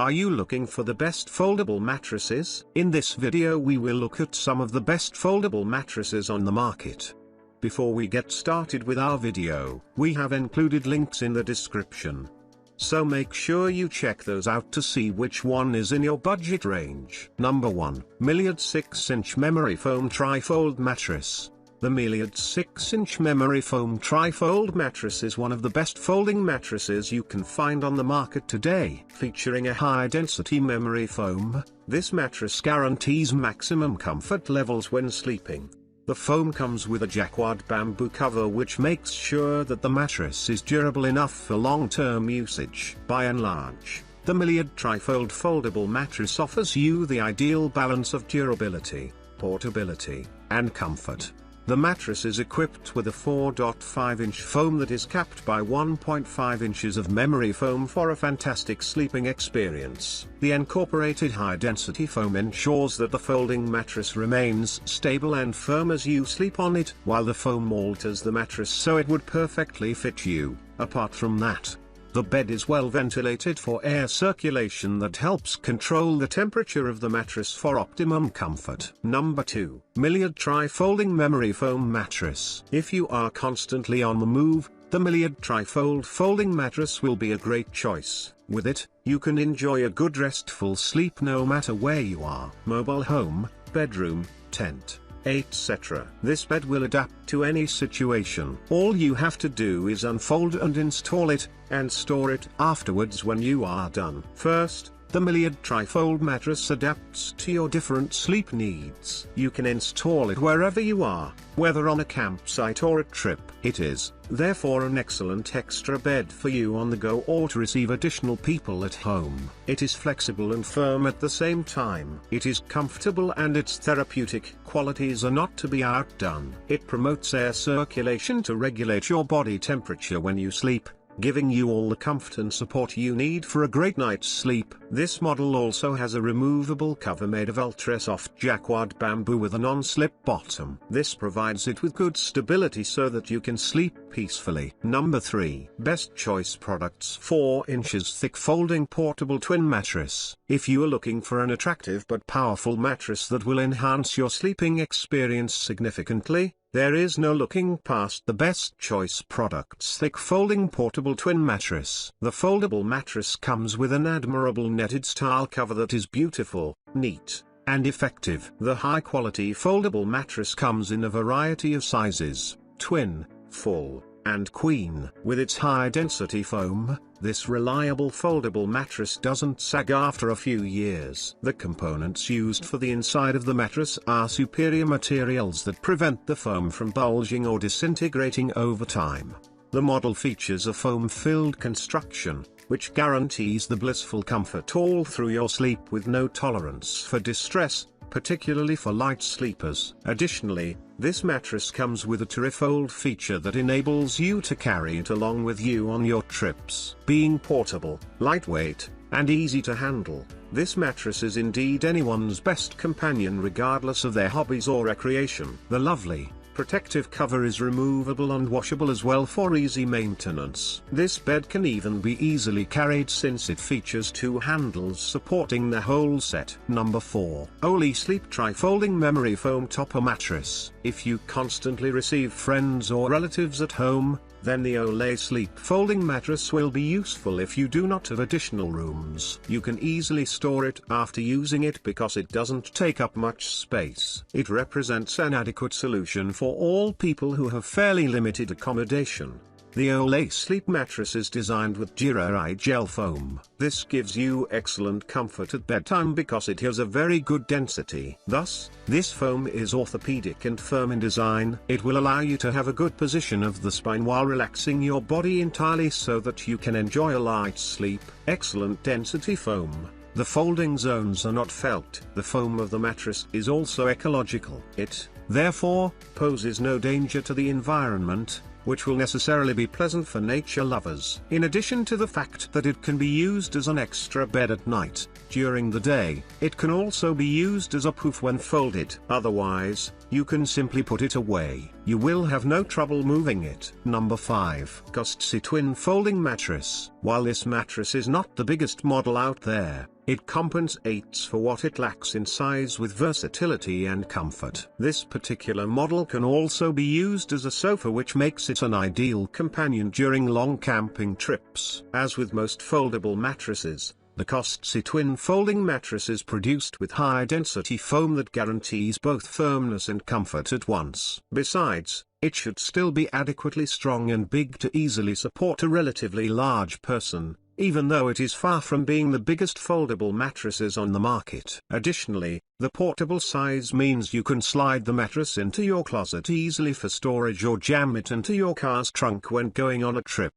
Are you looking for the best foldable mattresses? In this video we will look at some of the best foldable mattresses on the market. Before we get started with our video, we have included links in the description. So make sure you check those out to see which one is in your budget range. Number 1. Milliard 6-inch Memory Foam Trifold Mattress. The Milliard 6-inch Memory Foam Trifold Mattress is one of the best folding mattresses you can find on the market today. Featuring a high-density memory foam, this mattress guarantees maximum comfort levels when sleeping. The foam comes with a jacquard bamboo cover which makes sure that the mattress is durable enough for long-term usage. By and large, the Milliard Trifold Foldable Mattress offers you the ideal balance of durability, portability, and comfort. The mattress is equipped with a 4.5-inch foam that is capped by 1.5 inches of memory foam for a fantastic sleeping experience. The incorporated high-density foam ensures that the folding mattress remains stable and firm as you sleep on it, while the foam alters the mattress so it would perfectly fit you. Apart from that, the bed is well ventilated for air circulation that helps control the temperature of the mattress for optimum comfort. Number 2. Milliard Tri-Folding Memory Foam Mattress. If you are constantly on the move, the Milliard Trifold Folding Mattress will be a great choice. With it, you can enjoy a good restful sleep no matter where you are. Mobile home, bedroom, tent, etc. This bed will adapt to any situation. All you have to do is unfold and install it, and store it afterwards when you are done. First, the Milliard Trifold mattress adapts to your different sleep needs. You can install it wherever you are, whether on a campsite or a trip. It is, therefore, an excellent extra bed for you on the go or to receive additional people at home. It is flexible and firm at the same time. It is comfortable and its therapeutic qualities are not to be outdone. It promotes air circulation to regulate your body temperature when you sleep, giving you all the comfort and support you need for a great night's sleep. This model also has a removable cover made of ultra-soft jacquard bamboo with a non-slip bottom. This provides it with good stability so that you can sleep peacefully. Number 3. Best Choice Products 4 inches Thick Folding Portable Twin Mattress. If you are looking for an attractive but powerful mattress that will enhance your sleeping experience significantly, there is no looking past the Best Choice Products Thick Folding Portable Twin Mattress. The foldable mattress comes with an admirable netted style cover that is beautiful, neat, and effective. The high-quality foldable mattress comes in a variety of sizes: twin, full, and queen. With its high-density foam, this reliable foldable mattress doesn't sag after a few years. The components used for the inside of the mattress are superior materials that prevent the foam from bulging or disintegrating over time. The model features a foam-filled construction, which guarantees the blissful comfort all through your sleep with no tolerance for distress, particularly for light sleepers. Additionally, this mattress comes with a trifold feature that enables you to carry it along with you on your trips. Being portable, lightweight, and easy to handle, this mattress is indeed anyone's best companion regardless of their hobbies or recreation. The lovely, protective cover is removable and washable as well for easy maintenance. This bed can even be easily carried since it features 2 handles supporting the whole set. Number 4. Olee Sleep Tri-Folding Memory Foam Topper Mattress. If you constantly receive friends or relatives at home, then the Olee Sleep folding mattress will be useful if you do not have additional rooms. You can easily store it after using it because it doesn't take up much space. It represents an adequate solution for all people who have fairly limited accommodation. The Olee Sleep mattress is designed with Gyrari gel foam. This gives you excellent comfort at bedtime because it has a very good density. Thus, this foam is orthopedic and firm in design. It will allow you to have a good position of the spine while relaxing your body entirely so that you can enjoy a light sleep. Excellent density foam. The folding zones are not felt. The foam of the mattress is also ecological. It, therefore, poses no danger to the environment, which will necessarily be pleasant for nature lovers. In addition to the fact that it can be used as an extra bed at night, during the day. It can also be used as a poof when folded. Otherwise, you can simply put it away. You will have no trouble moving it. Number 5. Cozzzi Twin Folding Mattress. While this mattress is not the biggest model out there, it compensates for what it lacks in size with versatility and comfort. This particular model can also be used as a sofa, which makes it an ideal companion during long camping trips. As with most foldable mattresses, the Cozzzi Twin Folding Mattress is produced with high-density foam that guarantees both firmness and comfort at once. Besides, it should still be adequately strong and big to easily support a relatively large person, even though it is far from being the biggest foldable mattresses on the market. Additionally, the portable size means you can slide the mattress into your closet easily for storage or jam it into your car's trunk when going on a trip.